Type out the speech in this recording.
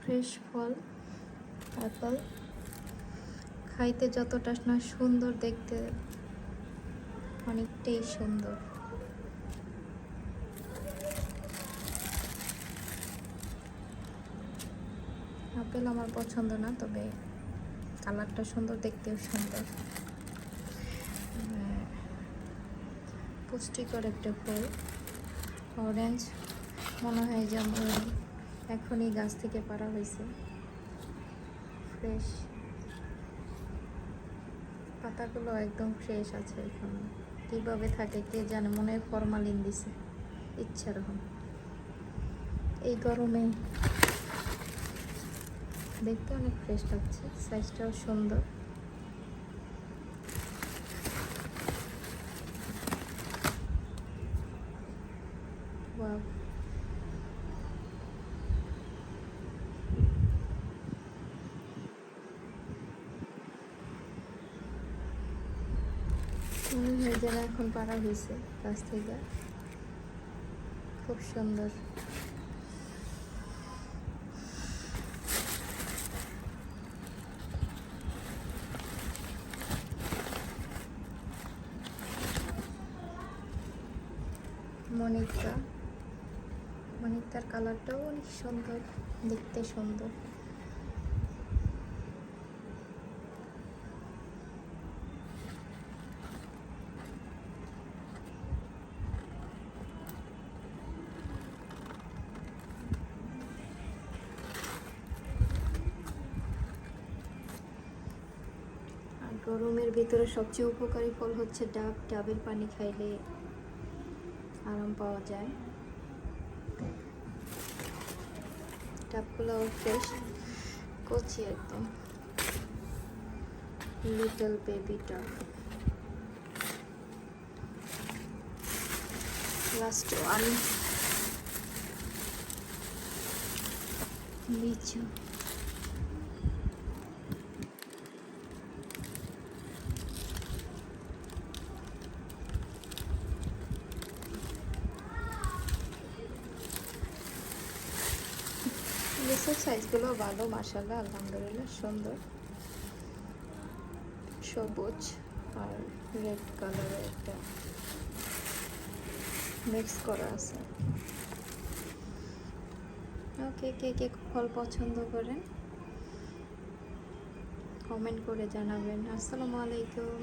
Fresh ফল Apple, খাইতে যতটা না সুন্দর, দেখতে অনেকটাই সুন্দর। আপেল আমার পছন্দ না, তবে কালারটা সুন্দর, দেখতেও সুন্দর। পুষ্টিকর একটা ফল। অরেঞ্জ, মনে হয় যেমন এখনই গাছ থেকে পাড়া হয়েছে, ফ্রেশ। পাতাগুলো একদম ফ্রেশ আছে এখন। কীভাবে থাকে কে জানে, মনে হয় ফরমালিন দিছে ইচ্ছা রকম। এই গরমে দেখতে অনেক ফ্রেশ লাগছে, সাইজটাও সুন্দর। ওয়াও, যেন এখন পাড়া হয়েছে গাছ থেকে, খুব সুন্দর। মনিকার কালারটাও অনেক সুন্দর, দেখতে সুন্দর। আর গরমের ভিতরে সবচেয়ে উপকারী ফল হচ্ছে ডাব। ডাবের পানি খাইলে আরাম পাওয়া যায়। ডাবগুলো ফ্রেশ, কচি একদম। লিটল বেবি ডাব। লাস্ট ওয়ান, লিচু। লিচুর সাইজগুলো ভালো, মাশাআল্লাহ, আলহামদুলিল্লাহ, সুন্দর। সবুজ আর রেড কালারের একটা মিক্স করা আছে। ওকে, কে কে ফল পছন্দ করেন কমেন্ট করে জানাবেন। আসসালামু আলাইকুম।